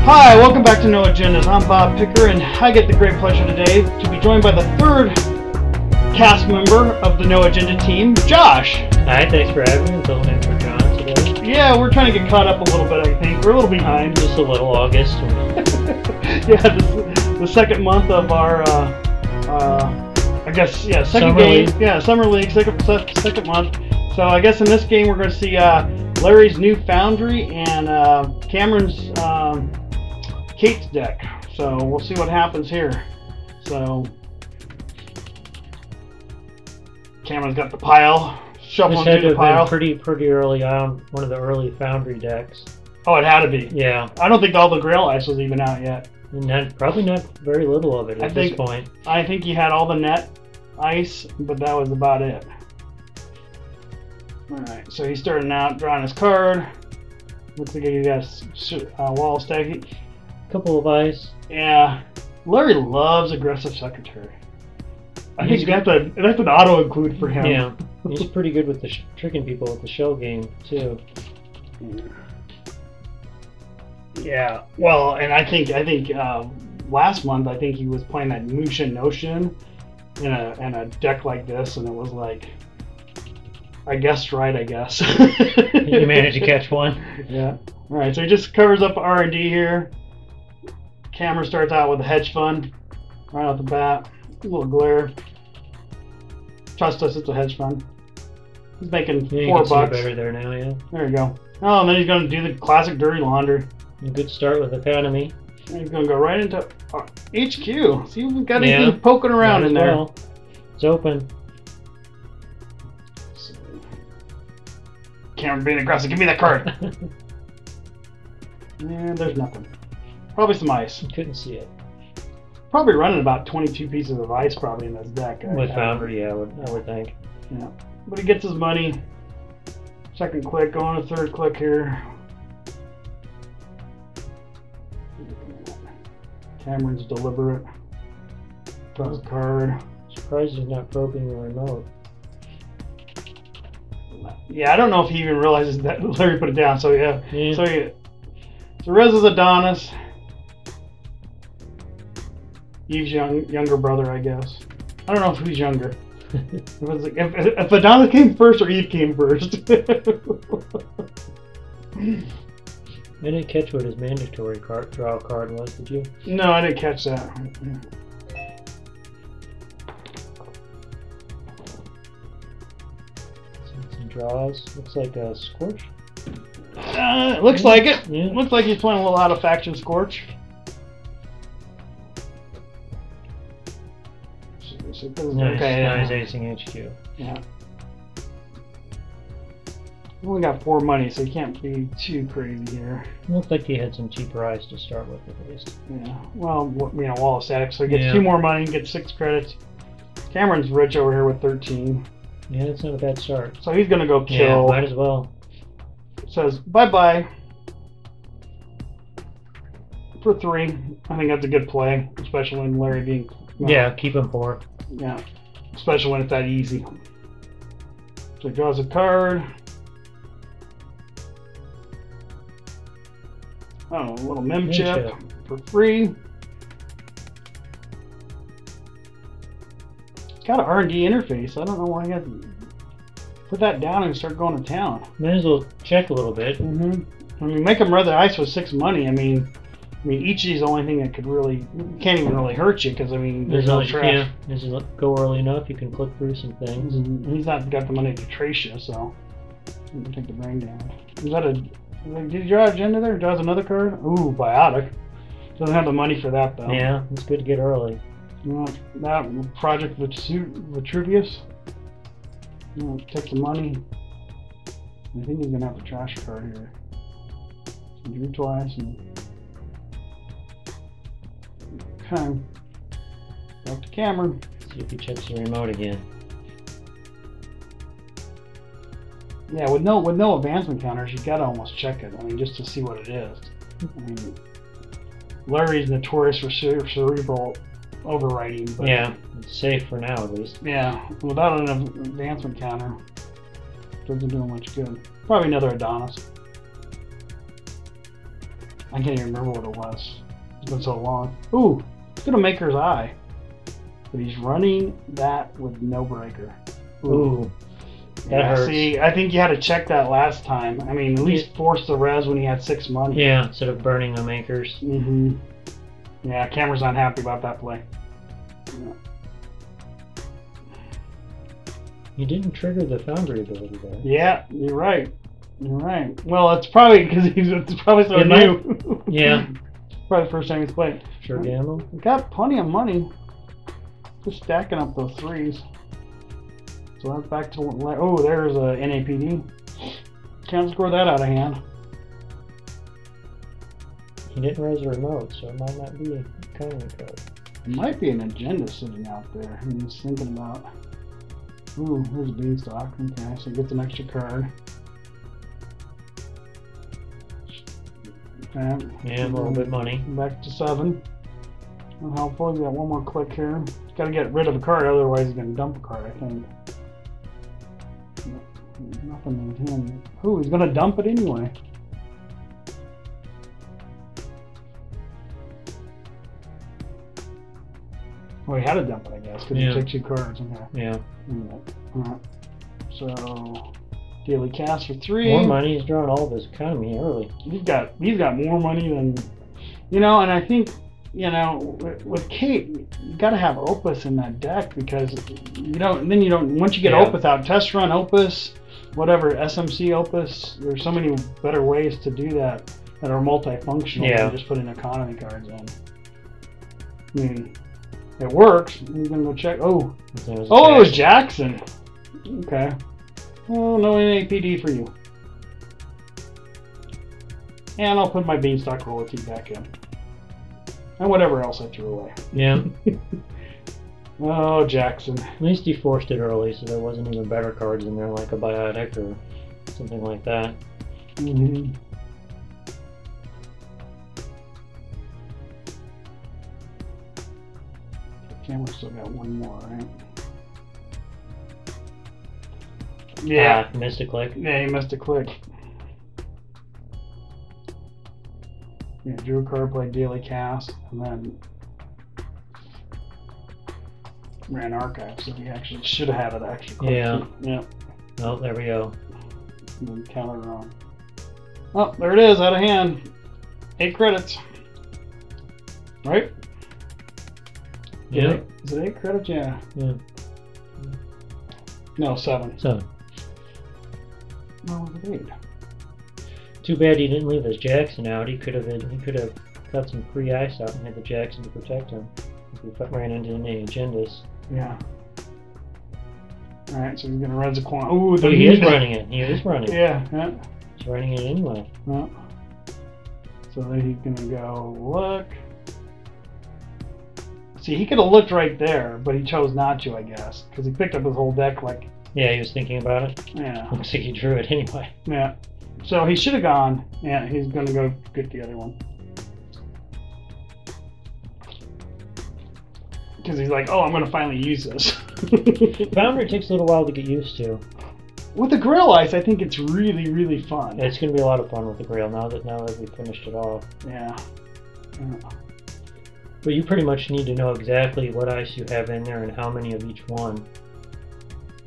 Hi, welcome back to No Agendas. I'm Bob Picker, and I get the great pleasure today to be joined by the third cast member of the No Agenda team, Josh. Hi, thanks for having me. I'm filling in for John today. Yeah, we're trying to get caught up a little bit, I think. We're a little behind. Just a little August. Yeah, this is the second month of our, I guess, yeah, second Summer game. League. Yeah, Summer League, second month. So I guess in this game we're going to see Larry's new Foundry and Cameron's Kate's deck. So we'll see what happens here. So Cameron's got the pile, shuffling This had through to the have pile. been pretty early on, one of the early Foundry decks. Oh, it had to be. Yeah. I don't think all the Grail Ice was even out yet. Probably not very little of it at this point. I think he had all the net ice, but that was about it. Alright, so he's starting out, drawing his card. Looks like he got wall stacking. Couple of ice. Yeah, Larry loves aggressive secretary. I think that's an auto include for him. Yeah, he's pretty good with the tricking people with the shell game too. Yeah, well, and I think last month I think he was playing that Mushin Notion in a deck like this, and it was like, I guessed right, I guess. You managed to catch one. Yeah. All right, so he just covers up R&D here. Camera starts out with a hedge fund right off the bat. A little glare. Trust us, it's a hedge fund. He's making Yeah, you $4 can see bucks. better there now, yeah. There you go. Oh, and then he's going to do the classic dirty laundry. A good start with Economy. And he's going to go right into HQ. See if we've got anything poking around in there. Well. It's open. Cameron being aggressive. Give me that card. And there's nothing. Probably some ice. Couldn't see it. Probably running about 22 pieces of ice probably in this deck. With Foundry, yeah, I would think. Yeah. But he gets his money. Second click, going to third click here. Cameron's deliberate. Draws a card. Surprised he's not probing the remote. Yeah, I don't know if he even realizes that Larry put it down. So yeah. Yeah. So Rez is Adonis. Eve's younger brother, I guess. I don't know who's younger. if Adonis came first or Eve came first. I didn't catch what his mandatory draw card was, did you? No, I didn't catch that. Some draws. Looks like a Scorch. Looks like it. Yeah. Looks like he's playing a little out of faction Scorch. Nice, Okay, nice acing HQ. Yeah. He only got 4 money, so he can't be too crazy here. Looked like he had some cheaper ice to start with, at least. Yeah. Well, you know, wall of static, so he gets 2 more money, gets 6 credits. Cameron's rich over here with 13. Yeah, that's not a bad start. So he's gonna go kill. Yeah, might as well. Says bye-bye for 3. I think that's a good play, especially when Larry being... Yeah, keep him poor. Yeah, especially when it's that easy. So he draws a card. Oh, a little mem chip for free. It's got an R&D interface. I don't know why he hasn't put that down and start going to town. Might as well check a little bit. I mean, make him rather ice with 6 money. I mean, each of these is the only thing that could really, can't even really hurt you, because I mean, there's no trash. Yeah, as you go early enough, you can click through some things. He's not got the money to trace you, so I'm gonna take the brain damage. Is that a? Did you draw agenda there? Draws another card? Ooh, biotic. Doesn't have the money for that though. Yeah, it's good to get early. That Project Vitruvius. Take the money. I think he's gonna have to trash a card here. So drew twice and. Okay. Back to Cameron. See if he checks the remote again. Yeah, with no advancement counters, you gotta almost check it. I mean, just to see what it is. I mean, Larry's notorious for cerebral overwriting. But yeah, it's safe for now at least. Yeah, without an advancement counter, doesn't do much good. Probably another Adonis. I can't even remember what it was. It's been so long. Ooh, it's gonna Maker's Eye. But he's running that with no breaker. Ooh. That hurts. See, I think you had to check that last time. I mean, at least force the res when he had 6 money. Yeah, instead of burning the makers. Mm-hmm. Yeah, Cameron's not happy about that play. Yeah. You didn't trigger the foundry ability there. Yeah, you're right. You're right. Well, it's probably because it's probably so new. Yeah. Probably the first time he's played. Sure, gamble. We got plenty of money. Just stacking up those threes. So that's back to oh, there's a NAPD. Can't score that out of hand. He didn't raise the remote, so it might not be a economy card. It might be an agenda sitting out there. I'm just thinking about. Ooh, here's a beanstalk. Okay, so he gets an extra card. Okay. Yeah, a little bit of money. Back to 7. Unhelpful. We got one more click here. Got to get rid of a card, otherwise he's going to dump a card, I think. Nothing with him. Ooh, he's going to dump it anyway. Well, he had to dump it, I guess, because he took 2 cards. Okay. Yeah. Alright. So, daily cast for 3. More money. He's drawing all of his economy early. He's got more money than, you know, and I think, you know, with Kate, you got to have Opus in that deck because you don't. Then you don't. Once you get Opus out, test run Opus, whatever SMC Opus. There's so many better ways to do that are multifunctional than just putting economy cards in. I mean, it works. You're gonna go check. Oh, it was Jackson. Okay. Oh, no NAPD for you. And I'll put my beanstalk roller tee back in. And whatever else I threw away. Yeah. Oh, Jackson. At least he forced it early, so there wasn't even better cards in there, like a Biotic or something like that. Mm-hmm. Cameron still got one more, right? Yeah. Missed a click. Yeah, he missed a click. Yeah, drew a card, played daily cast, and then ran archive, so he actually should have had it extra click. Yeah. Yeah. Oh, there we go. And then counted wrong. Oh, there it is, out of hand. 8 credits. Right? Yeah. Is it 8 credits? Yeah. Yeah. No, 7. 7. No, was it 8? Too bad he didn't leave his Jackson out. He could have got some free ice out and had the Jackson to protect him if he ran into any agendas. Yeah. All right, so he's gonna run the quant. Ooh, he is running it. He is running. Yeah. Yeah. He's running it anyway. Yeah. So then he's gonna go look. See, he could have looked right there, but he chose not to, I guess, because he picked up his whole deck like. Yeah, he was thinking about it. Yeah. Looks like he drew it anyway. Yeah. So he should have gone. Yeah, he's gonna go get the other one. Because he's like, oh, I'm gonna finally use this. Foundry takes a little while to get used to. With the grill ice, I think it's really, really fun. It's gonna be a lot of fun with the grill now that we finished it off. Yeah. But you pretty much need to know exactly what ice you have in there and how many of each one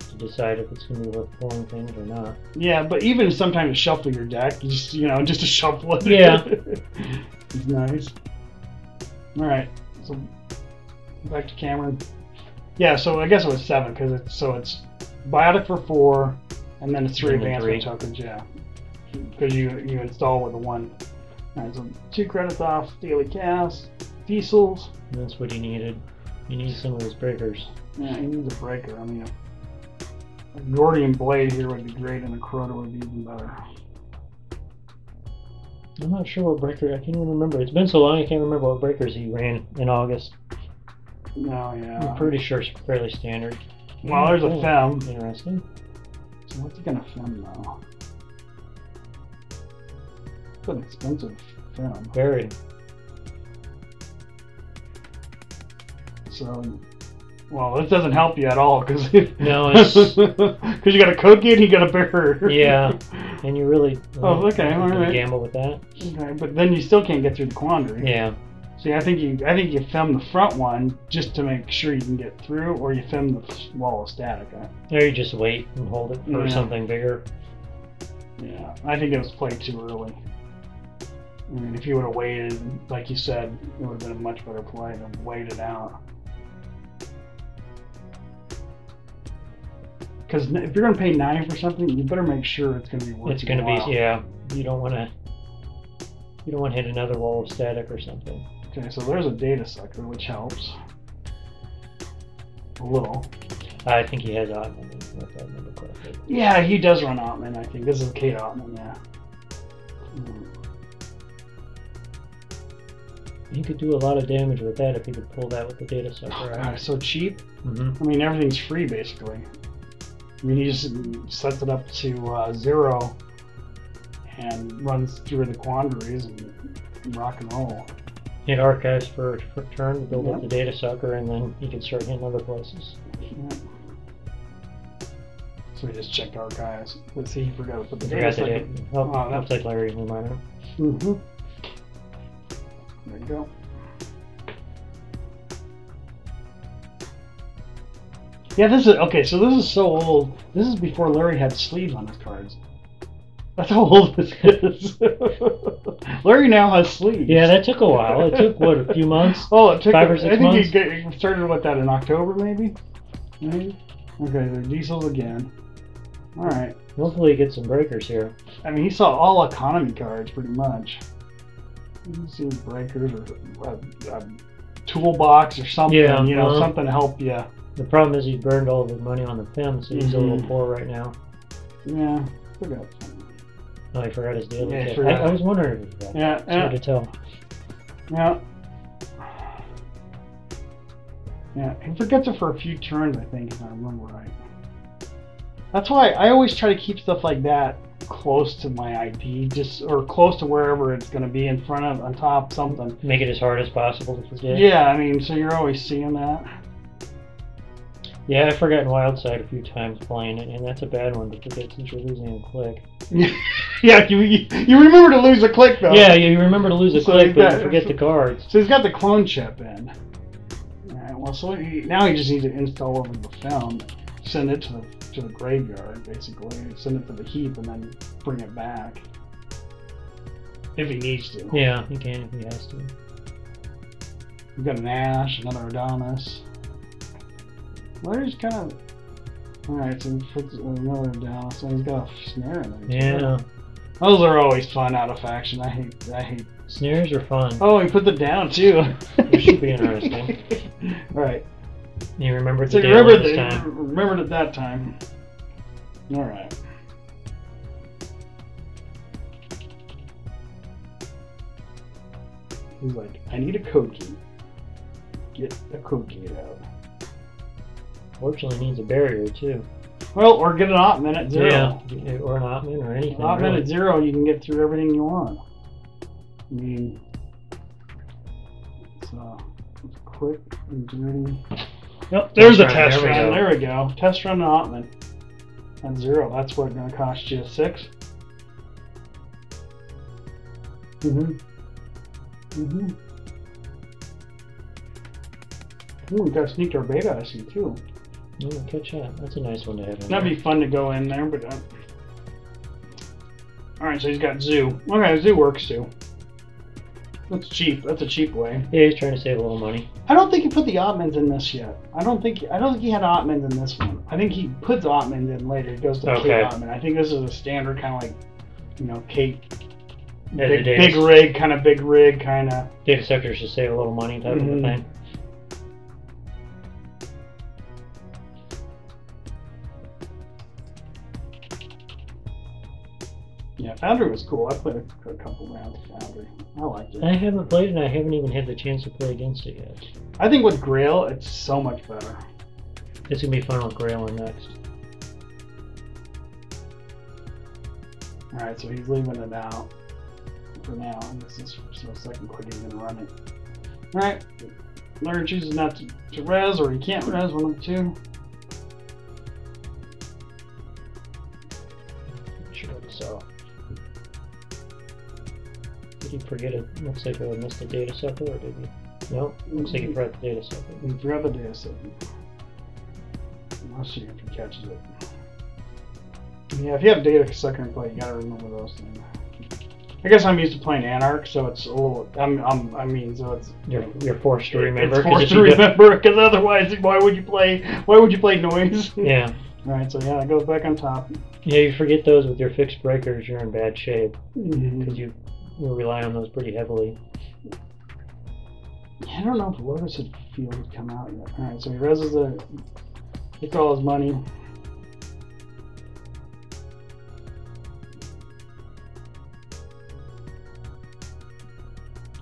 to decide if it's gonna be worth pulling things or not. Yeah, but even sometimes shuffle your deck, just to shuffle it. Yeah. It's nice. All right. So back to Cameron. Yeah, so I guess it was 7 because it's Biotic for 4, and then it's 3 advancement tokens. Yeah, because you install with the 1. All right, so 2 credits off daily cast, diesels. And that's what he needed. He needs some of his breakers. Yeah, he needs a breaker. I mean, a Gordian blade here would be great, and a Crota would be even better. I'm not sure what breaker. I can't even remember. It's been so long. I can't remember what breakers he ran in August. No, yeah. I'm pretty sure it's fairly standard. Well, there's a fem. Interesting. So what's he gonna fem now? It's an expensive fem. Very. So, well, this doesn't help you at all because no, it's because you got a code gate, and you got a bearer. Yeah. And you really okay, all right. gamble with that. Okay, but then you still can't get through the quandary. Yeah. See, I think you film the front one just to make sure you can get through, or you film the wall of static. Or you just wait and hold it for something bigger. Yeah, I think it was played too early. I mean, if you would have waited, like you said, it would have been a much better play than wait it out. Because if you're going to pay 9 for something, you better make sure it's going to be worth it. It's going to be, yeah. You don't want to hit another wall of static or something. Okay, so there's a data sucker, which helps a little. I think he has Ottman, if I remember correctly. Yeah, he does run Ottman, I think. This is Kate Ottman, yeah. He could do a lot of damage with that if he could pull that with the data sucker. Oh, God, it's so cheap. Mm-hmm. I mean, everything's free, basically. I mean, he just sets it up to 0 and runs through the quandaries and rock and roll. Hit archives for a turn to build up the data sucker, and then he can start hitting other places. Yeah. So we just checked archives. Let's see, he forgot to put the data sucker. Looks like Larry's reminder. Mm-hmm. There you go. Yeah, this is okay. So this is so old. This is before Larry had sleeves on his cards. That's how old this is. Larry now has sleeves. Yeah, that took a while. It took what, a few months? Oh, it took 5 or 6 months. I think he started with that in October, maybe. Maybe. Okay, the diesels again. All right. Hopefully, he gets some breakers here. I mean, he saw all economy cards pretty much. You see breakers or a toolbox or something. Yeah, you know, something to help you. The problem is he burned all of his money on the PIM, so he's a little poor right now. Yeah, forgot something. Oh, he forgot his daily Yeah, kit. I was wondering if he forgot. Yeah, it's hard to tell. Yeah. Yeah, he forgets it for a few turns, I think, if I remember right. That's why I always try to keep stuff like that close to my ID, or close to wherever it's going to be, in front of, on top, something. Make it as hard as possible to forget. Yeah, I mean, so you're always seeing that. Yeah, I've forgotten Wildside a few times playing it, and that's a bad one to forget since you're losing a click. Yeah, you remember to lose a click, though. Yeah, you remember to lose a click, but you forget the cards. So he's got the clone chip in. Alright, well, so now he just needs to install over the film, send it to the graveyard, basically, send it to the heap, and then bring it back. If he needs to. Yeah, he can if he has to. We've got an Ash, another Adonis. Larry's kind of... Alright, so he puts another Adonis, so he's got a snare in there. Yeah. Those are always fun out of faction. I hate... Snares are fun. Oh, he put the down, too. It should be interesting. Alright. You remembered So the remembered at that time. Alright. He's like, I need a code key. Get a code key out. Fortunately, needs a barrier too. Well, or get an Ottman at 0. Yeah, or an Ottman or anything. Ottman really. at 0, you can get through everything you want. I mean, it's quick and dirty. Yep, there's a test run. There we go. Test run and Ottman at 0. That's what it's going to cost you 6. Ooh, we got sneaked our beta, I see, too. Oh, catch that. That's a nice one to have in That'd be fun to go in there, but... Alright, so he's got Zoo. Okay, Zoo works, too. That's cheap. That's a cheap way. Yeah, he's trying to save a little money. I don't think he put the Ottmans in this yet. I don't think he had Ottmans in this one. I think he puts Ottmans in later. He goes to Kate Ottman. I think this is a standard kind of like, you know, Kate... Big rig kind of. Data sectors to save a little money type of a thing. Yeah, Foundry was cool. I played a couple rounds of Foundry. I liked it. I haven't played it, and I haven't even had the chance to play against it yet. I think with Grail, it's so much better. It's going to be fun with Grail next. Alright, so he's leaving it out for now. And this is so second quick he's going to run it. Alright, Larry chooses not to res, or he can't res, one of the two. Sure, so. forget it. Looks like I missed a data sucker, or did you? Nope. Looks like you forgot the data sucker. You forgot the data sucker. Let's see if he catches it. Yeah, if you have data sucker in play, you gotta remember those things. I guess I'm used to playing Anarch, so it's a little. So it's you're forced to remember. It's forced to remember because otherwise, why would you play? Why would you play noise? Yeah. All right, so yeah, it goes back on top. Yeah, you forget those with your fixed breakers, you're in bad shape Because you rely on those pretty heavily. I don't know if Lotus Field would come out yet. All right, so he reses the. Gets all his money.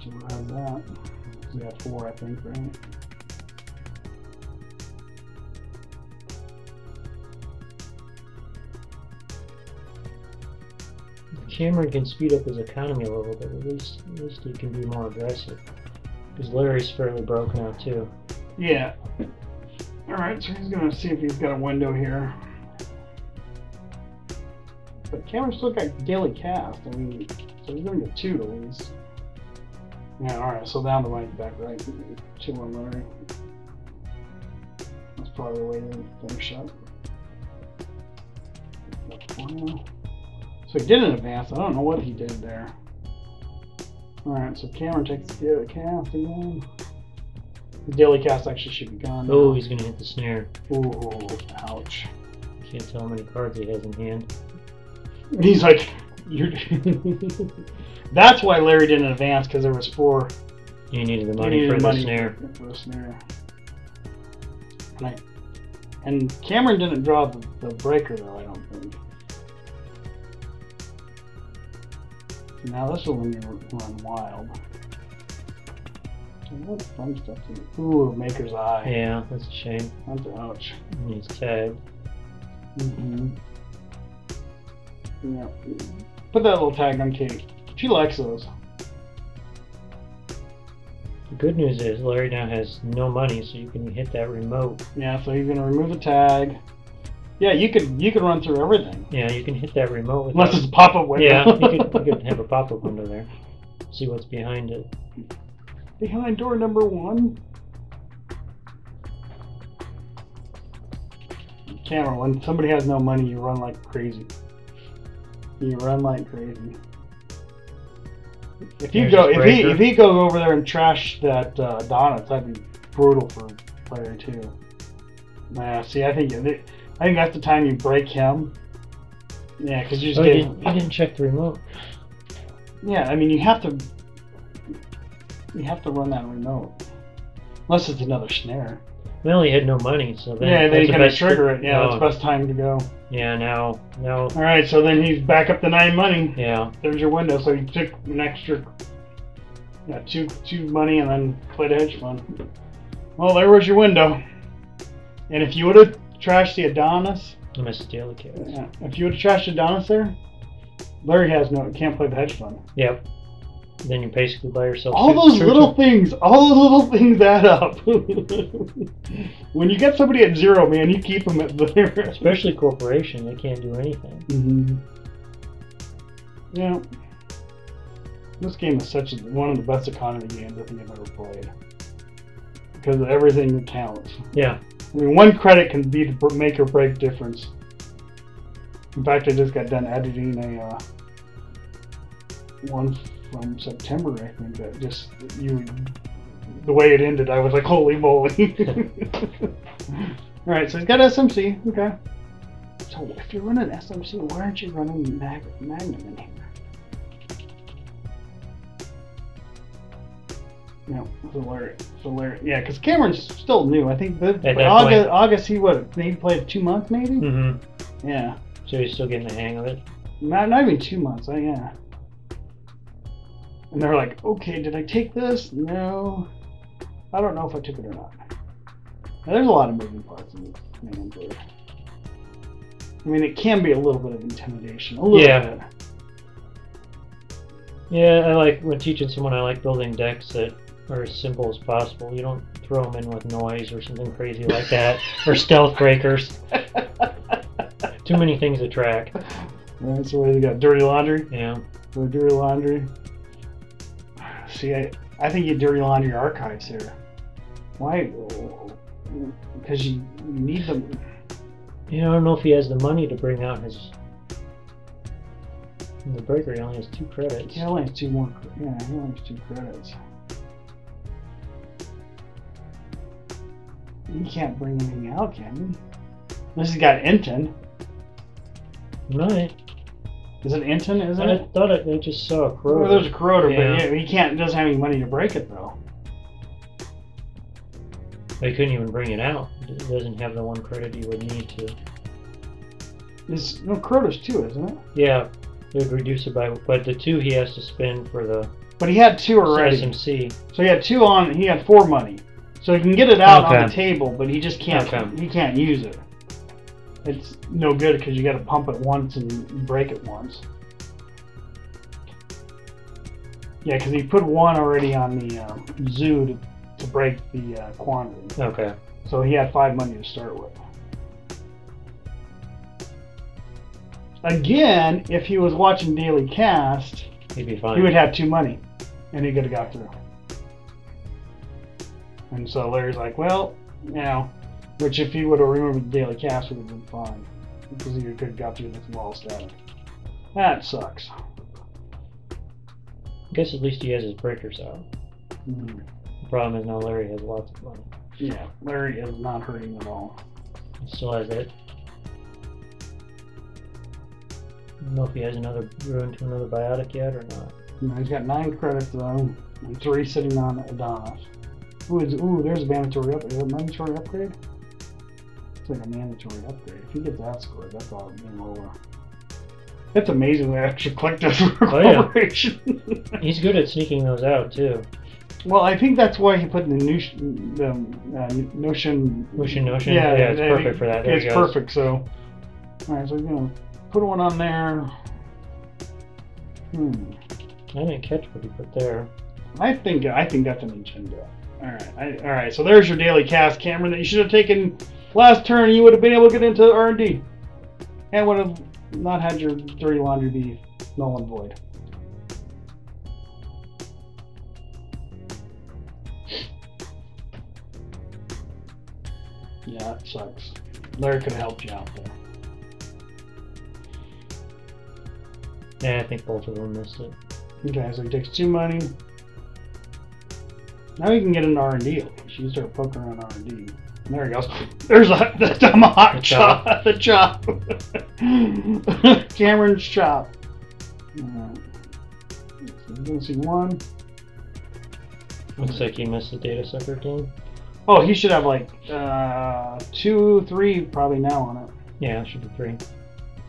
So we'll have that. We got 4, I think, right? Cameron can speed up his economy a little bit. At least he can be more aggressive. Because Larry's fairly broken out too. Yeah. All right, so he's gonna see if he's got a window here. But Cameron's still got daily cast. I mean, so he's gonna get 2 at least. Yeah. All right. So down the money back right. 2 on Larry. That's probably the way to finish up. So he did an advance. I don't know what he did there. Alright, so Cameron takes the daily cast again. The daily cast actually should be gone. Oh, he's going to hit the snare. Ooh, ouch. Can't tell how many cards he has in hand. He's like, you're. That's why Larry didn't advance, because there was 4. You needed the money for the snare. For the snare. And Cameron didn't draw the breaker, though, I don't think. Now this will when you run wild. What fun stuff to do? Ooh, Maker's Eye. Yeah, that's a shame. That's ouch. And he's tagged. Yeah. Put that little tag on Kate. She likes those. The good news is Larry now has no money, so you can hit that remote. Yeah, so he's gonna remove the tag. Yeah, you could run through everything. Yeah, you can hit that remote. Unless it's a pop-up window. Yeah, you could have a pop-up window there. See what's behind it. Behind door number 1. Cameron, when somebody has no money, you run like crazy. You run like crazy. If you go, if he goes over there and trash that Adonis, that'd be brutal for player 2. Yeah, see, I think that's the time you break him. Yeah, because you just you didn't check the remote. Yeah, I mean you have to run that remote, unless it's another snare. Well, he had no money, so then then you can trigger it. Yeah, that's the best time to go. Yeah, now. All right, so then he's back up to 9 money. Yeah. There's your window. So you took an extra, two money and then played a hedge fund. Well, there was your window. And if you would have trashed the Adonis, I missed daily cast. Yeah, if you would have trashed Adonis there, Larry can't play the hedge fund. Yep. Then you basically buy yourself. All those little things add up. When you get somebody at 0, man, you keep them at there. Especially corporation, they can't do anything. Yeah. This game is one of the best economy games I think I've ever played. Because of everything that counts. Yeah. I mean, 1 credit can be the make or break difference. In fact, I just got done editing a one from September, I think, that just the way it ended, I was like, holy moly. Alright, so he's got SMC, okay. So if you're running SMC, why aren't you running Magnum in here? No, Larry. Yeah, because Cameron's still new. I think August he played 2 months maybe? Yeah. So he's still getting the hang of it? Not even 2 months, yeah. And they're like, okay, did I take this? No. I don't know if I took it or not. Now, there's a lot of moving parts in this. I mean, it can be a little bit of intimidation. A little bit. Yeah, I like, when teaching someone, I like building decks that are as simple as possible. You don't throw them in with noise or something crazy like that. Or stealth breakers. Too many things to track. That's why they got dirty laundry. Yeah. So dirty laundry. See, I think you dirty laundry archives here. Why? Because you need them. I don't know if he has the money to bring out his. In the breaker, he only has 2 credits. He only has 2 more. Yeah, he only has 2 credits. You can't bring anything out, can you? Unless he's got Inton. Right. Is it Inton? Isn't it? I thought I just saw a Corroder. Well, there's a Corroder, Yeah. but he can't. Doesn't have any money to break it though. He couldn't even bring it out. It doesn't have the 1 credit he would need to. No, Corroder's 2, isn't it? Yeah, it would reduce it by, but the 2 he has to spend for the But he had 2 already. SMC. So he had 2 on. He had 4 money. So he can get it out Okay. on the table, but he just can't. Okay. He can't use it. It's no good because you got to pump it once and break it once. Yeah, because he put 1 already on the zoo to break the quantity. Okay. So he had 5 money to start with. Again, if he was watching Daily Cast, He'd be fine. he would have 2 money, and he could have got through. And so Larry's like, well, which if he would have remembered the Daily Cast would have been fine, because he could have got through this wall static. That sucks. I guess at least he has his breakers out. Mm-hmm. The problem is now Larry has lots of money. Yeah, Larry is not hurting at all. He still has it. I don't know if he has another rune to another biotic yet or not. He's got 9 credits though, and 3 sitting on Adonis. Ooh, there's a mandatory upgrade. Is it a mandatory upgrade? It's like a mandatory upgrade. If he gets that scored, that's all game over. It's amazing we actually clicked this for corporation. Yeah. He's good at sneaking those out too. Well, I think that's why he put the Notion. Yeah, it's perfect for that. There it's perfect. So, all right, so we're gonna put 1 on there. I didn't catch what he put there. I think that's an agenda. All right. So there's your Daily Cast, Cameron, that you should have taken last turn. You would have been able to get into R&D, and would have not had your dirty laundry be null and void. Yeah, it sucks. Larry could have helped you out there. Yeah, I think both of them missed it. Okay, so he takes 2 money. Now you can get into R&D. You can start poking around R&D. And there he goes. There's the tomahawk chop. The chop. Cameron's chop. Alright. So we're going to see 1. Looks like he missed the data sucker game. Oh, he should have like 2, 3 probably now on it. Yeah, it should be 3. And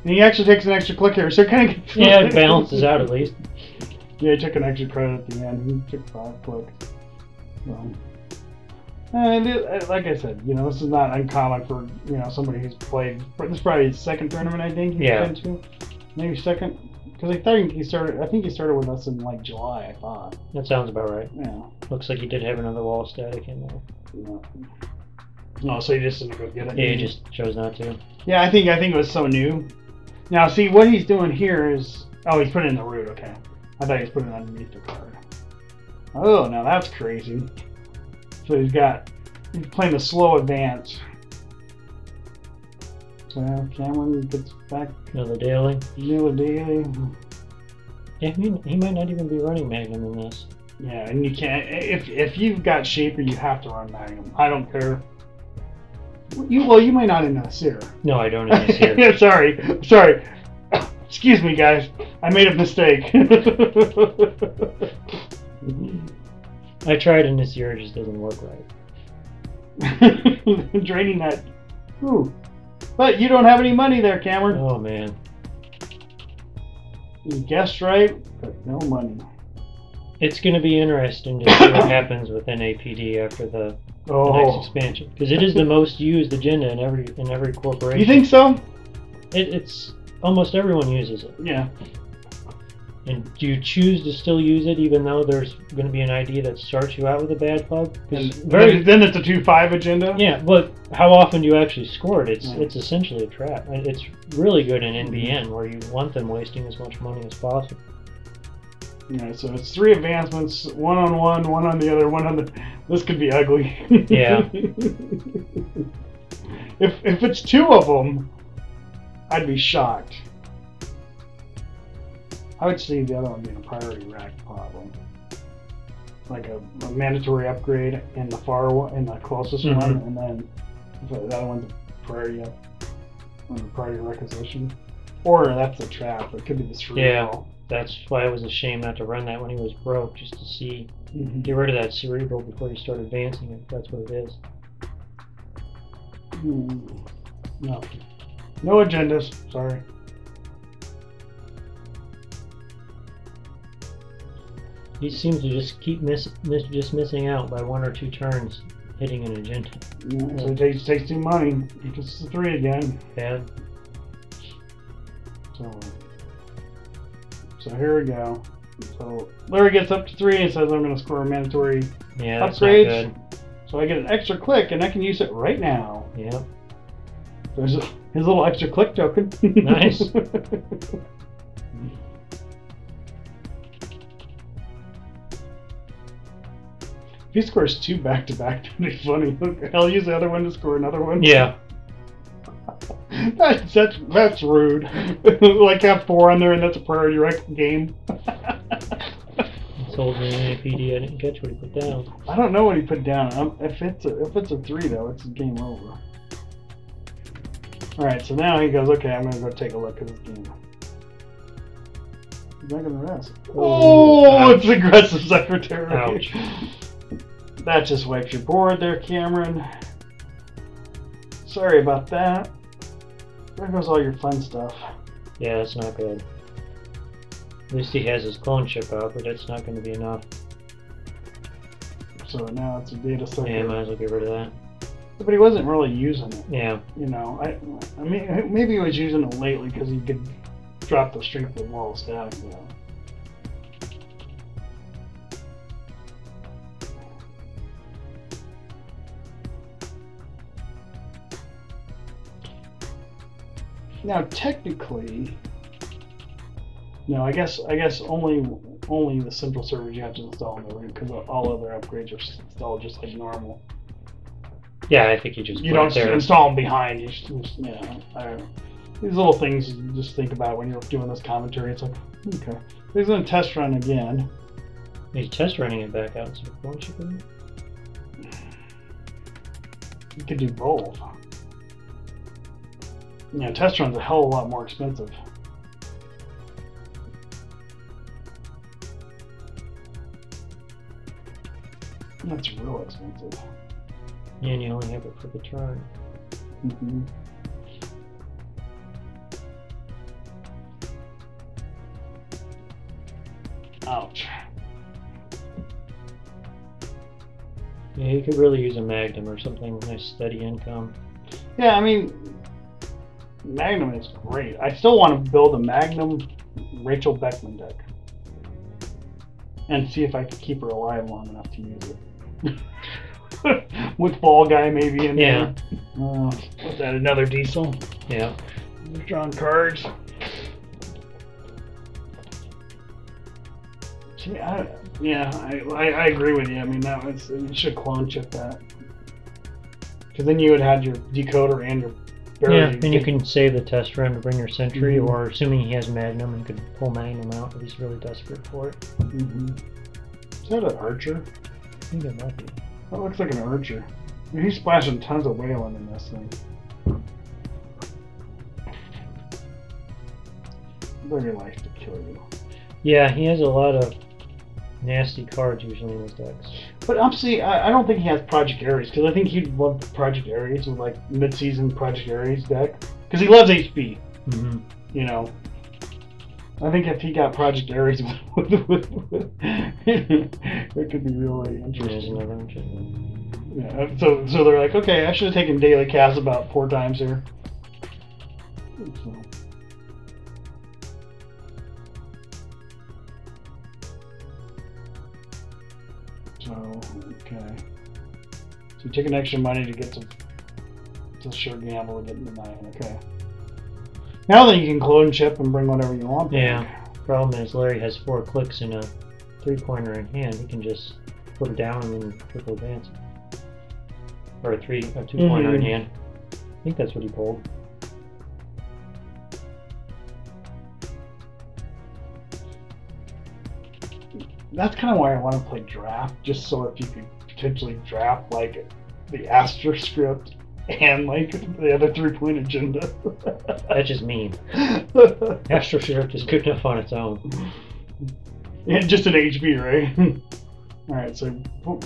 he actually takes an extra click here, so it kind of gets... Yeah, it balances out at least. Yeah, he took an extra credit at the end. He took 5 clicks. So, and like I said, this is not uncommon for somebody who's played. This is probably his 2nd tournament, I think. He's been to. Maybe 2nd, because I think he started with us in like July. I thought. That sounds about right. Yeah. Looks like he did have another wall static in there. Yeah. Oh, so he just didn't go get it. Yeah, he just chose not to. Yeah, I think it was so new. Now, see what he's doing here is he's putting it in the root. Okay, I thought he was putting it underneath the card. Oh, now that's crazy. So he's playing the slow advance. So Cameron gets back. Another daily. Another daily. Yeah, he might not even be running Magnum in this. Yeah, and you can't. If you've got Shaper, you have to run Magnum. I don't care. You might not in the Seer. No, I don't in the Seer. Sorry. Excuse me, guys. I made a mistake. I tried in this year, it just doesn't work right. Draining that. Ooh. But you don't have any money there, Cameron. Oh, man. You guessed right, but no money. It's going to be interesting to see what happens with NAPD after the next expansion. Because it is the most used agenda in every corporation. You think so? It's almost everyone uses it. Yeah. And do you choose to still use it even though there's going to be an ID that starts you out with a bad plug? Then it's a 2-5 agenda? Yeah, but how often do you actually score it? It's essentially a trap. It's really good in NBN where you want them wasting as much money as possible. Yeah, so it's 3 advancements, one on one, one on the other, one on the. This could be ugly. Yeah. If it's 2 of them, I'd be shocked. I would see the other one being a priority rack problem, like a mandatory upgrade in the far one, in the closest one, and then the other one's a priority up, priority requisition, or that's a trap. It could be the cerebral. Yeah. That's why I was ashamed not to run that when he was broke, just to see, get rid of that cerebral before you start advancing it. That's what it is. No. No agendas, sorry. He seems to just keep missing out by 1 or 2 turns hitting an agenda. Yeah, so it takes too money. It's 3 again. Yeah. So here we go. So Larry gets up to 3 and says I'm going to score a mandatory Yeah, that's upgrade. not good. So I get an extra click and I can use it right now. Yep. There's his little extra click token. Nice. If he scores 2 back to back, that'd be funny. I'll use the other one to score another one. Yeah. That's rude. Like have 4 on there and that's a priority rec game. He told me in APD I didn't catch what he put down. I don't know what he put down. If it's a 3 though, it's game over. All right, so now he goes, okay, I'm gonna go take a look at this game. He's not gonna rest. Oh, it's aggressive secretary. Ouch. That just wipes your board there, Cameron. Sorry about that. There goes all your fun stuff. Yeah, that's not good. At least he has his clone chip out, but that's not going to be enough. So now it's a data sucker. Yeah, might as well get rid of that. But he wasn't really using it. Yeah. You know, I mean, maybe he was using it lately because he could drop the strength of the wall static. You know. Now, technically, no. I guess only the central servers you have to install in the root because all other upgrades are installed just like normal. Yeah, I think you just You don't install them behind. You just, you know, I don't know. These little things you just think about when you're doing this commentary. It's like, okay, he's gonna test run again. He's test running it back out. So clone chip in it? You could do both. You know, test run's a hell of a lot more expensive. That's real expensive. Yeah, and you only have it for the turn. Mm-hmm. Ouch. Yeah, you could really use a Magnum or something, nice steady income. Yeah, I mean, Magnum is great. I still want to build a Magnum Rachel Beckman deck. And see if I can keep her alive long enough to use it. With Ball Guy maybe in there. Was that another diesel? Yeah. Drawing cards. See, I agree with you. I mean, that was, you should clone chip that. Because then you would have your decoder and your barrel. Yeah, and you can save the test run to bring your Sentry, or assuming he has Magnum, you could pull Magnum out if he's really desperate for it. Is that an Archer? I think it might be. That looks like an Archer. I mean, he's splashing tons of whaling in this thing. Very likes to kill you. Yeah, he has a lot of nasty cards usually in his decks. But I don't think he has Project Ares, because I think he'd love Project Ares with like mid-season Project Ares deck, because he loves HB. You know, I think if he got Project Ares, it could be really interesting. There's another one. Yeah. So they're like, okay, I should have taken daily cast about 4 times here. Okay. So you take an extra money to get to sure gamble to get in the 9. Okay. Now that you can clone chip and bring whatever you want back. Yeah. problem is Larry has 4 clicks and a 3-pointer in hand. He can just put it down and then triple advance. Or a 2-pointer in hand. I think that's what he pulled. That's kind of why I want to play draft, just so if you could potentially draft like the Astra script and like the other 3-point agenda. That's just mean. Astro Script is good enough on its own. And just an HB, right? Alright, so pull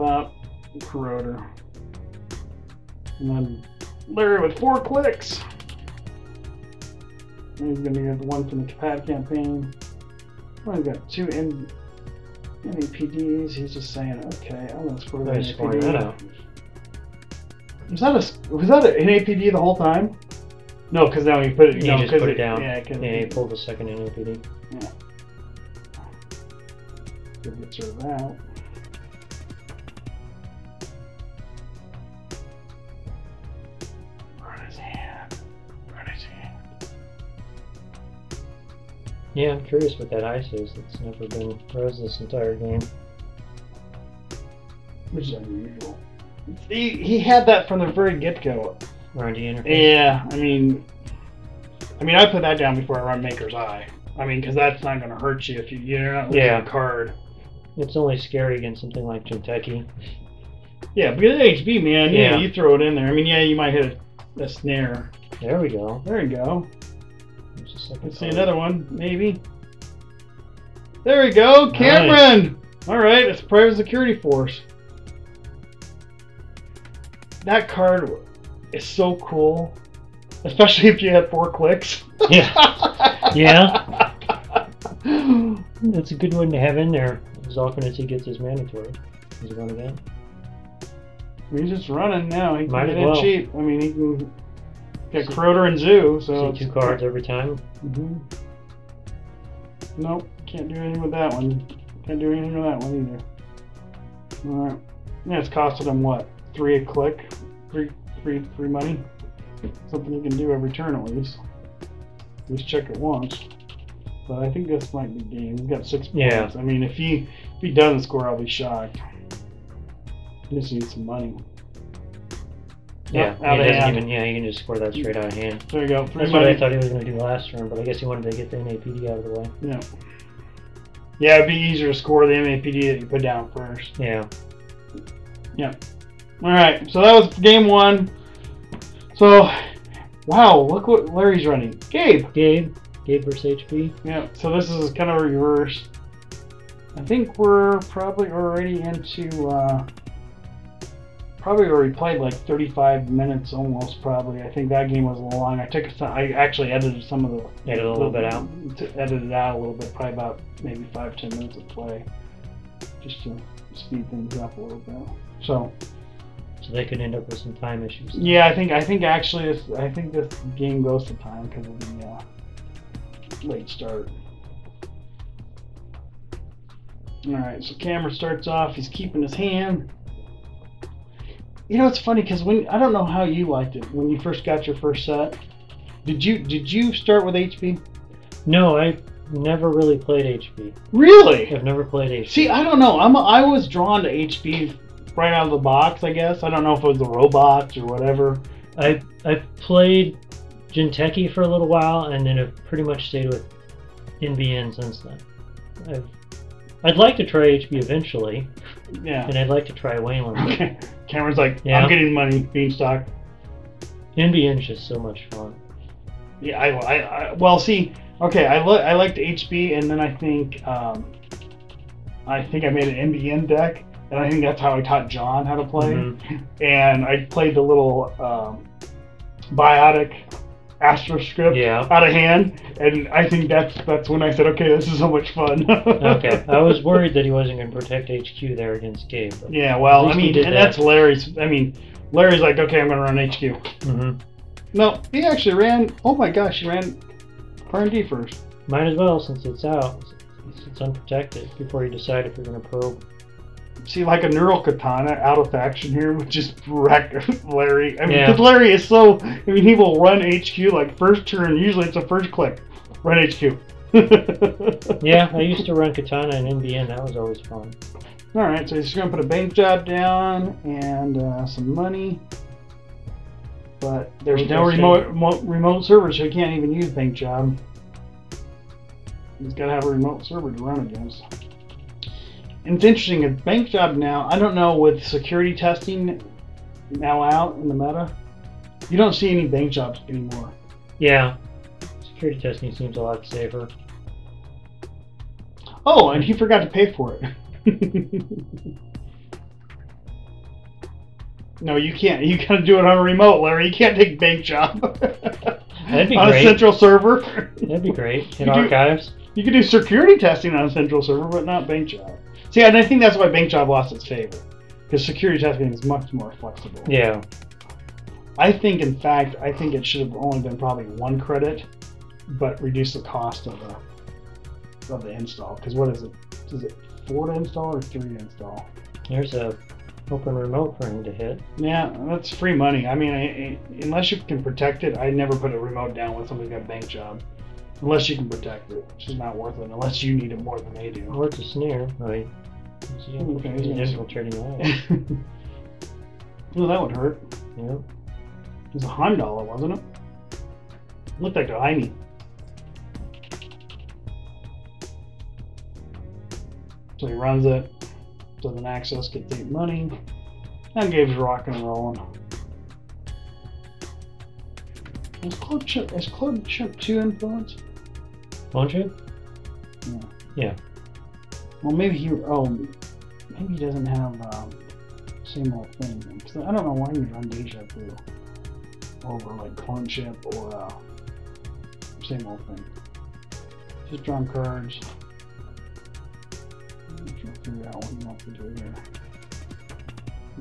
that Corroder. And then Larry with 4 clicks. And he's going to get 1 from the pad campaign. Well, he's got 2 NAPDs. He's just saying, okay, I'm going to score the NAPD. That out. Was that an NAPD the whole time? No, because now you put it. You just put it down. Yeah, he pulled the second NAPD. Yeah. Get rid of that. Run his hand. Run his hand. Yeah, I'm curious what that ice is. It's never been rose this entire game. Which is unusual. He had that from the very get-go. R&D interface. Yeah, I mean, I put that down before I run Maker's Eye. I mean, because that's not going to hurt you if you're not losing a card. It's only scary against something like Jinteki. Yeah, but HB, man, yeah, you throw it in there. I mean, yeah, you might hit a snare. There we go. There you go. Let's see another one, maybe. There we go, Cameron. Nice. All right, it's private security force. That card is so cool, especially if you had 4 clicks. Yeah. Yeah. That's a good one to have in there. As often as he gets his mandatory. He's going again. He's just running now. He can Might get as well. in cheap. I mean, he can get Corroder and Zoo. So see 2 cards every time. Nope, can't do anything with that one. Can't do anything with that one either. All right. Yeah, it's costed him what? 3 a click, free money. Something you can do every turn at least. At least check it once. But I think this might be game. He's got 6 points. I mean, if he doesn't score, I'll be shocked. He just needs some money. Yeah, out of hand. you can just score that straight out of hand. There you go. That's what I thought he was going to do last turn, but I guess he wanted to get the NAPD out of the way. Yeah. Yeah, it'd be easier to score the NAPD that you put down first. Yeah. Yeah. All right, so that was game 1. So, wow, look what Larry's running. Gabe versus HP. Yeah, so this is kind of a reverse. I think we're probably already into, probably already played like 35 minutes almost, probably. I think that game was a little long. I actually edited some of the... Edited a little bit out. Edited out a little bit, probably about maybe 5-10 minutes of play. Just to speed things up a little bit. So they could end up with some time issues. Yeah, I think actually this game goes to time because of the late start. Alright, so Cameron starts off, he's keeping his hand. You know, it's funny because I don't know how you liked it when you first got your first set. Did you start with HP? No, I never really played HP. Really? I've never played HP. See, I don't know. I was drawn to HP right out of the box, I guess. I don't know if it was the robots or whatever. I played Jinteki for a little while, and then I've pretty much stayed with NBN since then. I'd like to try HP eventually. Yeah. And I'd like to try Wayland. Okay. Cameron's like, I'm getting money, Beanstalk. NBN's just so much fun. Yeah, well, see, okay, I liked HP, and then I think I made an NBN deck, and I think that's how I taught John how to play. And I played the little biotic Astro script out of hand, and I think that's when I said, okay, this is so much fun. Okay, I was worried that he wasn't going to protect HQ there against Gabe. Yeah, well, I mean, and that's Larry's. I mean, Larry's like, okay, I'm going to run HQ. No, he actually ran. Oh my gosh, he ran R&D first. Might as well, since it's out. It's unprotected before you decide if you're going to probe. See, like a Neural Katana out of faction here would just wreck Larry. I mean, because Larry is so... I mean, he will run HQ like first turn. Usually it's a first click. Run HQ. Yeah, I used to run Katana and NBN. That was always fun. All right, so he's just gonna put a bank job down and some money, but there's no remote server, so he can't even use bank job. He's got to have a remote server to run against. And it's interesting, a bank job now, I don't know, with security testing now out in the meta, you don't see any bank jobs anymore. Yeah, security testing seems a lot safer. Oh, and he forgot to pay for it. No, you can't. You gotta do it on a remote, Larry. You can't take bank job. That'd be on great. A central server. That'd be great. In archives. You can do security testing on a central server, but not bank job. See, and I think that's why bank job lost its favor, because security testing is much more flexible. Yeah. I think, in fact, it should have only been probably 1 credit, but reduce the cost of the install. Because what is it? Is it 4 to install or 3 to install? There's a open remote for him to hit. Yeah, that's free money. I mean, unless you can protect it, I'd never put a remote down when somebody's got a bank job. Unless you can protect it, which is not worth it. Unless you need it more than they do. Or it's a snare, right? Okay, he's infiltrating that. Well, that would hurt. Yeah. It was a $100, wasn't it? Looked like a Heine. So he runs it. So then Access gets 8 money. And Gabe's rocking and rolling. Is Clone Chip 2 influenced? Clone Chip? Yeah. Yeah. Well, maybe he doesn't have same old thing. Because I don't know why you run Deja Vu over like Clone Chip or same old thing. Just drum cards. I'm trying to figure out what you want to do here.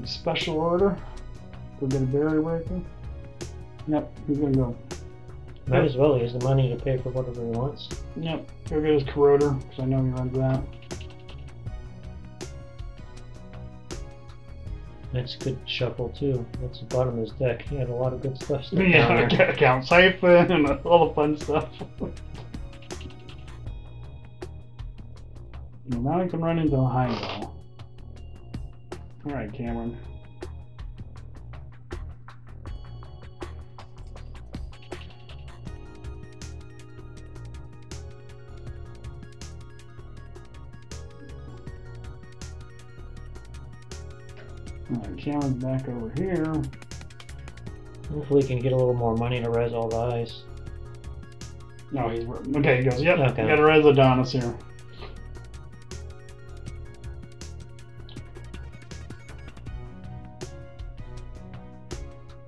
Special order. Go get a barrier breaker. Yep, he's gonna go. Might as well. He has the money to pay for whatever he wants. Yep, go get his corroder, because I know he runs that. That's a good shuffle too. That's the bottom of his deck. He had a lot of good stuff stuck down Yeah, there. account siphon and all the fun stuff. Well, now I can run into a Heimdall. Alright, Cameron. Alright, Cameron's back over here. Hopefully he can get a little more money to res all the ice. No, he's... Okay, he goes, yep, Okay. we got a res Adonis here.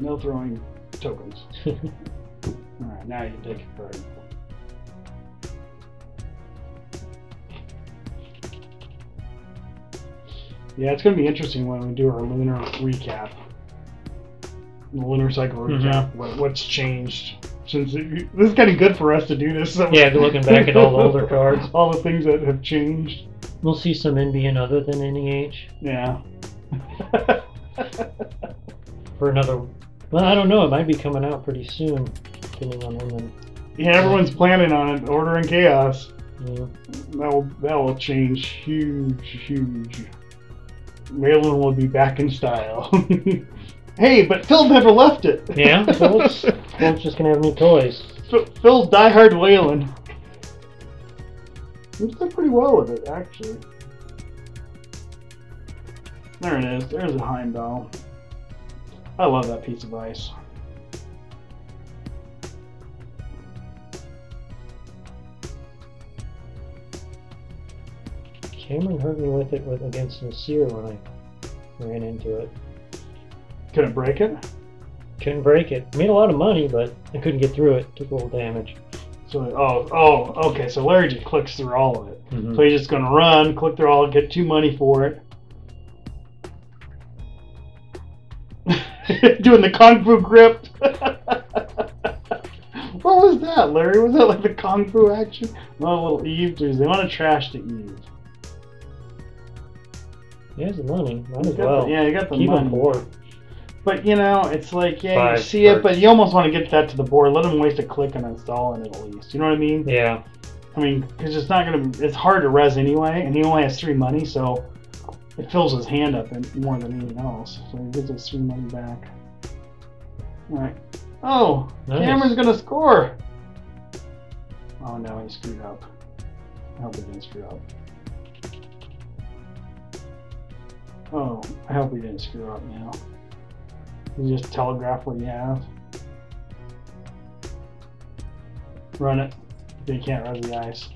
No throwing tokens. Alright, now you can take your card. Yeah, it's going to be interesting when we do our lunar recap. The lunar cycle recap. What's changed since this is kind of good for us to do this. So Yeah, looking back at all the older cards. All the things that have changed. We'll see some NBN other than NEH. Yeah. For another... Well, I don't know. It might be coming out pretty soon, depending on when. Yeah, everyone's planning on it. Order and Chaos. Yeah. That will change huge. Waylon will be back in style. Hey, but Phil never left it. Yeah, Phil's just gonna have new toys. Phil's diehard Waylon. He's done pretty well with it, actually. There it is. There's a Heimdall. I love that piece of ice. Cameron hurt me with it against Nasir when I ran into it. Couldn't break it? Couldn't break it. Made a lot of money, but I couldn't get through it. Took a little damage. So, okay. So Larry just clicks through all of it. Mm-hmm. So he's just going to run, click through all, get 2 money for it. Doing the Kung Fu grip. What was that, Larry? Was that like the Kung Fu action? No, little Eve dudes. They want to trash the Eve. He has the money. Might as well. Yeah, you got the Keep money. him poor. But you know, it's like, yeah, you 5 see it, cards. but you almost want to get that to the board. Let them waste a click on installing it at least. You know what I mean? Yeah. I mean, because it's not gonna. It's hard to res anyway, and he only has 3 money, so it fills his hand up more than anything else. So he gets his 3 money back. All right. Oh, nice. Cameron's gonna score. Oh no, he screwed up. I hope he didn't screw up. Oh, I hope he didn't screw up now. You just telegraph what you have. Run it. They can't res the ice.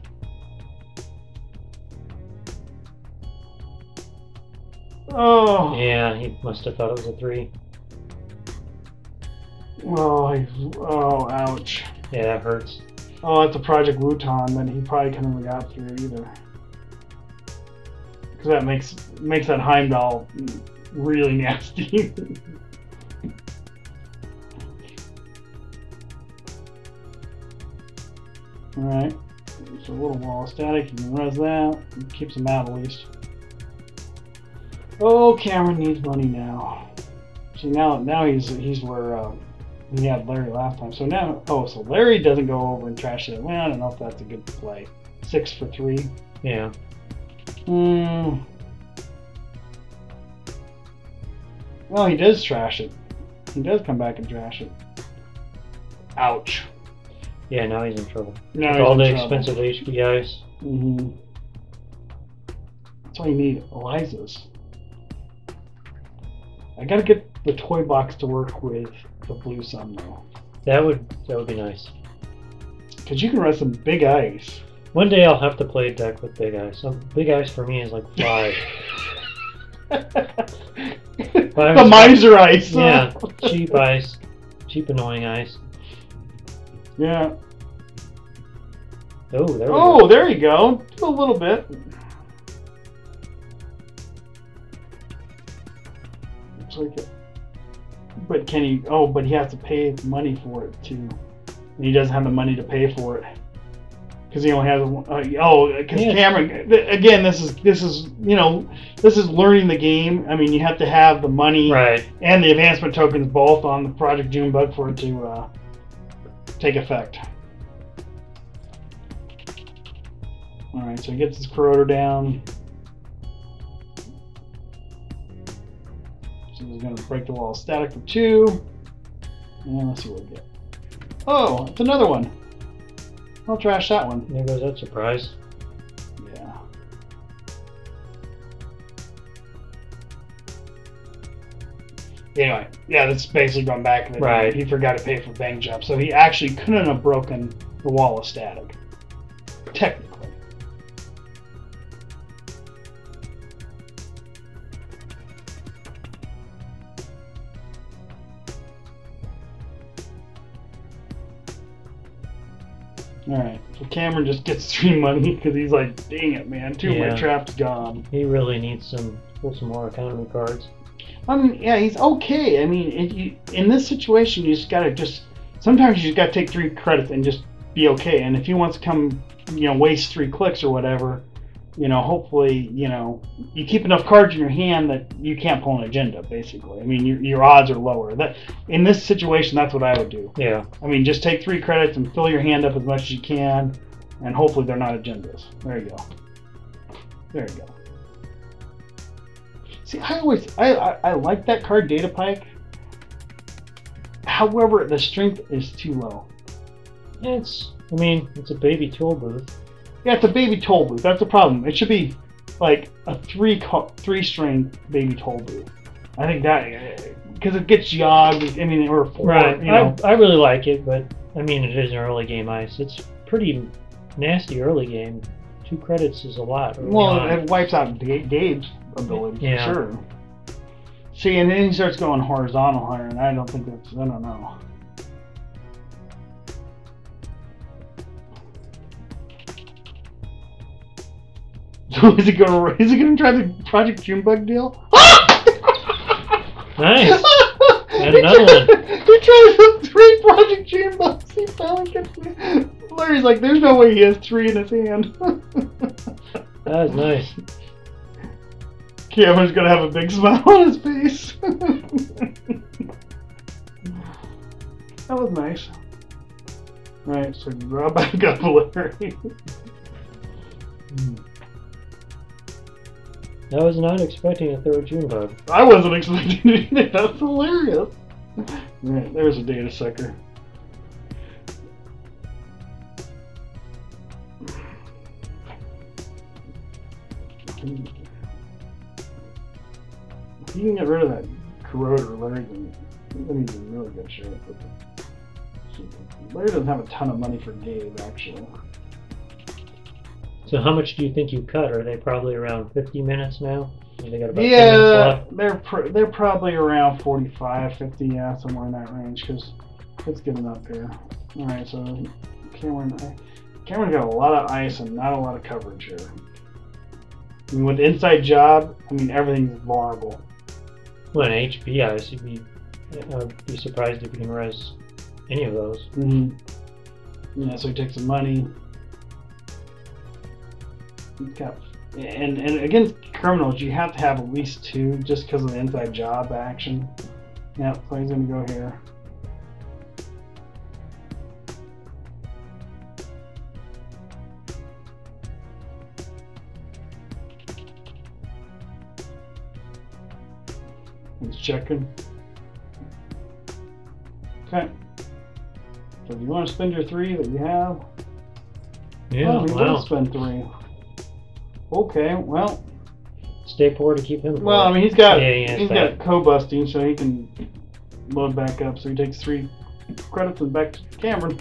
Oh. Yeah, he must have thought it was a 3. Oh, ouch. Yeah, it hurts. Oh, that's a Project Wuton, then he probably couldn't have got through either. Because that makes that Heimdall really nasty. Alright, so a little wall of static, you can res that, it keeps him out at least. Oh, Cameron needs money now. See, now he's where he had Larry last time. So now, so Larry doesn't go over and trash it. Well, I don't know if that's a good play. 6 for 3. Yeah. Well, he does trash it. He does come back and trash it. Ouch. Yeah, now he's in trouble. Now with he's all in the trouble. expensive HBIs. That's why you need Eliza's. I gotta get the toy box to work with the blue sun though. That would be nice. Cause you can run some big ice. One day I'll have to play a deck with big ice. So big ice for me is like 5. The miser ice. Yeah, cheap ice, cheap annoying ice. Yeah. Oh, there we Oh, go. there you go. Just a little bit. Looks like it. But can he? Oh, but he has to pay money for it too. And he doesn't have the money to pay for it because he only has. Because Cameron. Again, this is this is learning the game. I mean, you have to have the money Right. and the advancement tokens both on the Project Junebug for it to take effect. All right, so he gets his corroder down. So he's going to break the wall static for 2. And let's see what we get. Oh, it's another one. I'll trash that one. There goes that surprise. Yeah. Anyway, yeah, that's basically going back in the day. Right. He forgot to pay for bang jump, so he actually couldn't have broken the wall of static. Technically. Alright, so Cameron just gets 3 money because he's like, dang it, man, 2 of my traps gone. He really needs to pull some more economy cards. I mean, yeah, he's okay. I mean, in this situation, you just gotta sometimes you just gotta take 3 credits and just be okay. And if he wants to come, waste 3 clicks or whatever, hopefully, you keep enough cards in your hand that you can't pull an agenda, basically. I mean, your odds are lower. That in this situation, that's what I would do. Yeah. I mean, just take 3 credits and fill your hand up as much as you can, and hopefully they're not agendas. There you go. There you go. See, I like that card, Data Pike. However, the strength is too low. It's a baby tool booth. Yeah, it's a baby toll booth. That's the problem. It should be like a 3-string baby toll booth. I think that because it gets yogged. I mean, or 4. Right. I really like it, but I mean, it is an early game ice. It's pretty nasty early game. 2 credits is a lot. Well, it wipes out Dave's ability for sure. See, and then he starts going horizontal higher, and I don't think that's. I don't know. So is he gonna try the Project Junebug deal? Nice. And another one. He tries the 3 Project Junebugs. He finally gets me. Larry's like, there's no way he has 3 in his hand. That was nice. Cameron's gonna have a big smile on his face. That was nice. Alright, so draw back up Larry. I was not expecting a third June bug. I wasn't expecting it. That's hilarious. Right, there's a data sucker. If you can get rid of that corroder, Larry's in really good shape. Larry doesn't have a ton of money for Gabe, actually. So how much do you think you cut? Are they probably around 50 minutes now? They got about 10 minutes left? They're probably around 45, 50, yeah, somewhere in that range, because it's getting up here. All right, so Cameron got a lot of ice and not a lot of coverage here. I mean, with the inside job, I mean, everything's vulnerable. Well, an HP ice, I'd be surprised if you can res any of those. Yeah, so he takes some money. He's got, and against criminals, you have to have at least 2 just because of the inside job action. Yeah, so he's going to go here. He's checking. Okay. So if you want to spend your 3 that you have, yeah, he does spend 3. Okay, well. Stay poor to keep him. Well, I mean, he's got co-busting, so he can load back up. So he takes 3 credits and back to Cameron.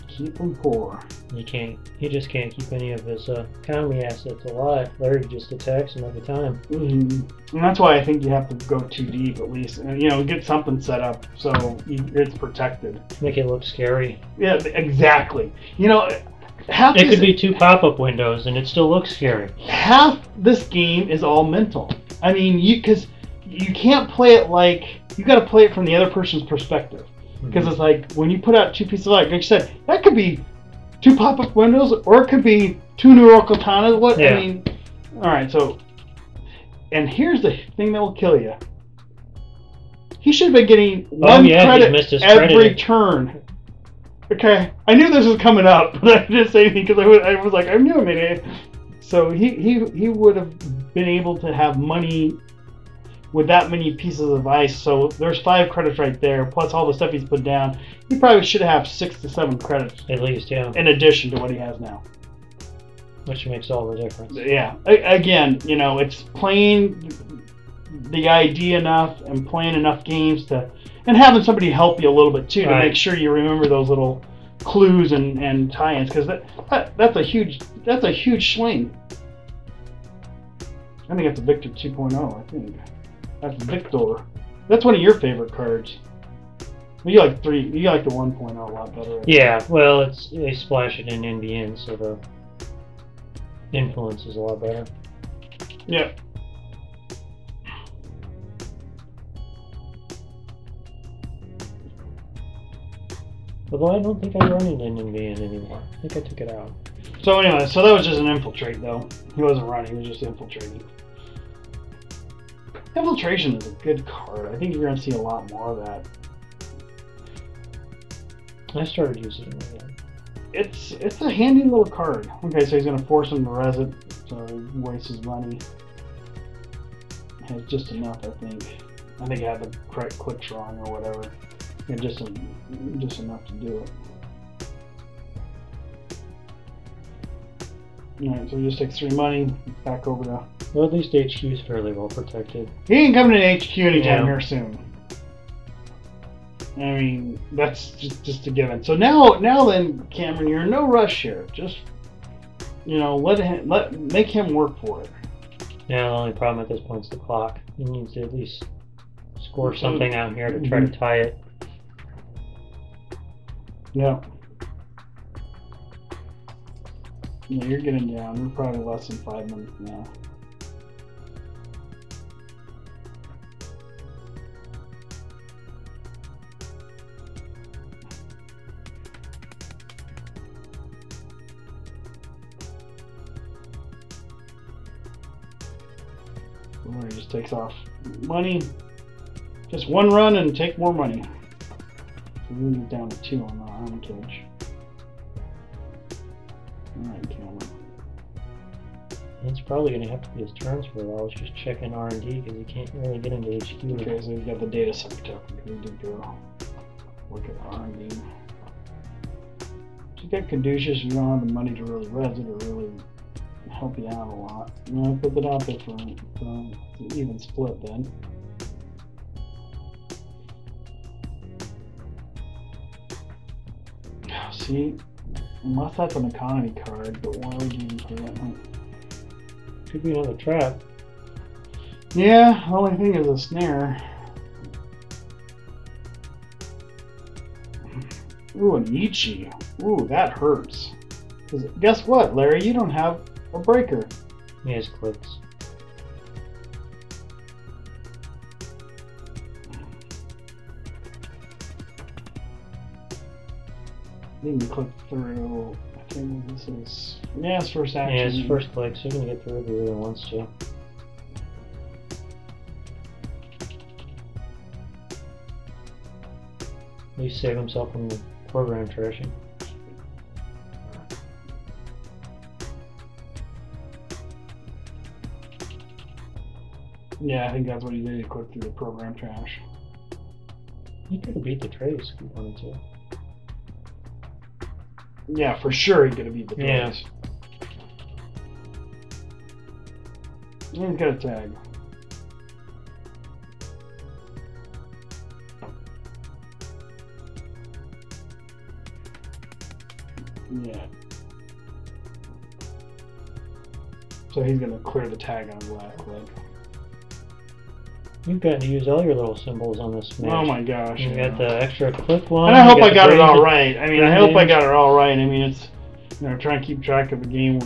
Keep him poor. He just can't keep any of his economy assets alive. Larry just attacks him every time. And that's why I think you have to go too deep at least, and get something set up so it's protected. Make it look scary. Yeah, exactly. It could be 2 pop-up windows and it still looks scary. Half this game is all mental. I mean, because you can't play it like you got to play it from the other person's perspective. Because it's like when you put out 2 pieces of light, like you said, that could be 2 pop-up windows, or it could be 2 neural katanas. What I mean, all right. So, and here's the thing that will kill you. He should have been getting 1 credit every turn. Okay, I knew this was coming up, but I didn't say anything because I was like, I knew it, maybe. So he would have been able to have money with that many pieces of ice. So there's 5 credits right there, plus all the stuff he's put down. He probably should have 6 to 7 credits. At least, yeah. In addition to what he has now. Which makes all the difference. Yeah. Again, it's playing the idea enough and playing enough games and having somebody help you a little bit too to make sure you remember those little clues and tie-ins, because that's a huge swing. I think that's a Victor 2.0. I think. That's Victor. That's one of your favorite cards. You like the 1.0 a lot better. Yeah, well, they splash it in NBN, so the influence is a lot better. Yeah. Although I don't think I run it in NBN anymore. I think I took it out. So anyway, that was just an infiltrate though. He wasn't running, he was just infiltrating. Infiltration is a good card. I think you're going to see a lot more of that. I started using it again. It's a handy little card. Okay, so he's going to force him to res it, so he wastes his money. It has just enough, I think. I think I had the correct clicks wrong or whatever. Yeah, just enough to do it. Alright, so he just takes 3 money, back over to... Well, at least HQ is fairly well protected. He ain't coming to HQ anytime here soon. I mean, that's just a given. So now then, Cameron, you're in no rush here. Just, make him work for it. Yeah, the only problem at this point is the clock. He needs to at least score something out here to try to tie it. Yeah. Yeah, you're getting down. We're probably less than 5 minutes now. Larry just takes off money. Just one run and take more money. So we get down to 2 on the arm cage. Alright, Cameron. It's probably going to have to be his turns for a while. I was just checking R&D because you can't really get into HQ. Okay, so we've got the data center up. We did go look at R&D. To get caduceus, you don't have the money to really res it or really help you out a lot. You know, I put it out there for an even split then. See, unless that's an economy card, but why would you even put that one? Could be another trap. Yeah, the only thing is a snare. Ooh, an Ichi. Ooh, that hurts. 'Cause guess what, Larry? You don't have a breaker. He has clicks. You can click through. I think this is. Yeah, it's first action. Yeah, it's first click, so you can get through if he really wants to. At least save himself from the program trashing. Yeah, I think that's what he did. He clicked through the program trash. He could have beat the trace if he wanted to. Yeah, for sure he could have beat the trace. Yeah. He's got a tag. Yeah. So he's gonna clear the tag on black click. You've got to use all your little symbols on this smash. Oh my gosh. You yeah. got the extra click one. And I hope I got it all right. I mean, I hope I got it all right. I mean, it's, you know, trying to keep track of a game,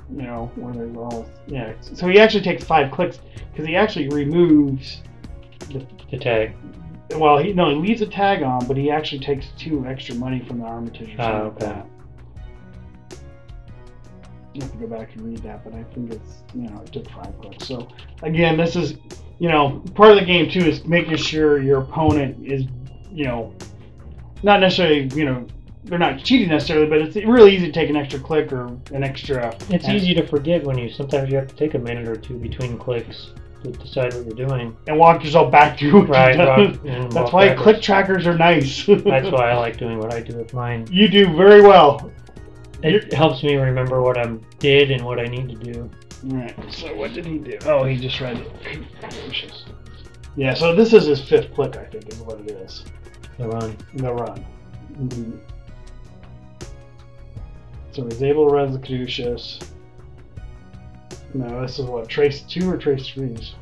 you know, where there's all, yeah. So he actually takes 5 clicks because he actually removes the tag. Well, he leaves a tag on, but he actually takes 2 extra money from the Armitage or something like that. I have to go back and read that, but I think it's, you know, it took 5 clicks. So again, this is, you know, part of the game too is making sure your opponent is, you know, not necessarily, you know, they're not cheating necessarily, but it's really easy to take an extra click or an extra. It's easy to forget when sometimes you have to take a minute or 2 between clicks to decide what you're doing. And walk yourself back through what right, you've done. That's why click trackers are nice. That's why I like doing what I do with mine. You do very well. It helps me remember what I did and what I need to do. Alright, so what did he do? Oh, he just read it. Yeah, so this is his 5th click, I think, is what it is. The run. The run. Mm-hmm. So he's able to res the caduceus. No, this is what, trace 2 or trace 3s?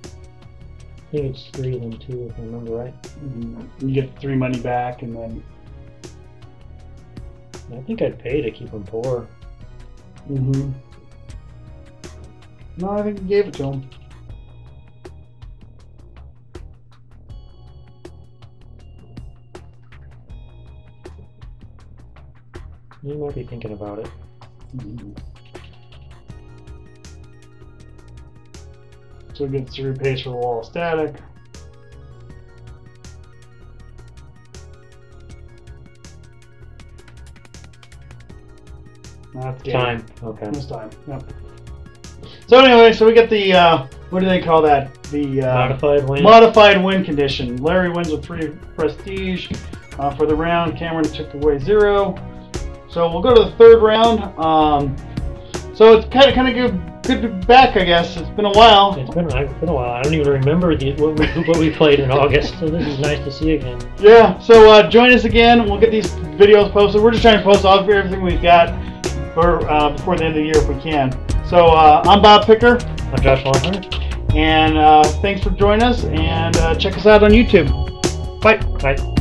I think it's 3 and then 2, if I remember right. Mm-hmm. You get 3 money back, and then. I think I'd pay to keep him poor. Mm-hmm. No, I think he gave it to him. You might be thinking about it. Mm-hmm. So he gets 3 pays for the wall of static. That's time. Okay. This time. Yep. So anyway, so we get the what do they call that? The modified win. Modified win condition. Larry wins with 3 prestige for the round. Cameron took away 0. So we'll go to the 3rd round. So it's kind of good to be back, I guess. It's been a while. It's been a while. I don't even remember what we played in August. So this is nice to see again. Yeah. So join us again. We'll get these videos posted. We're just trying to post everything we've got for before the end of the year if we can. So I'm Bob Picker. I'm Josh Longhart. And thanks for joining us. And check us out on YouTube. Bye. Bye.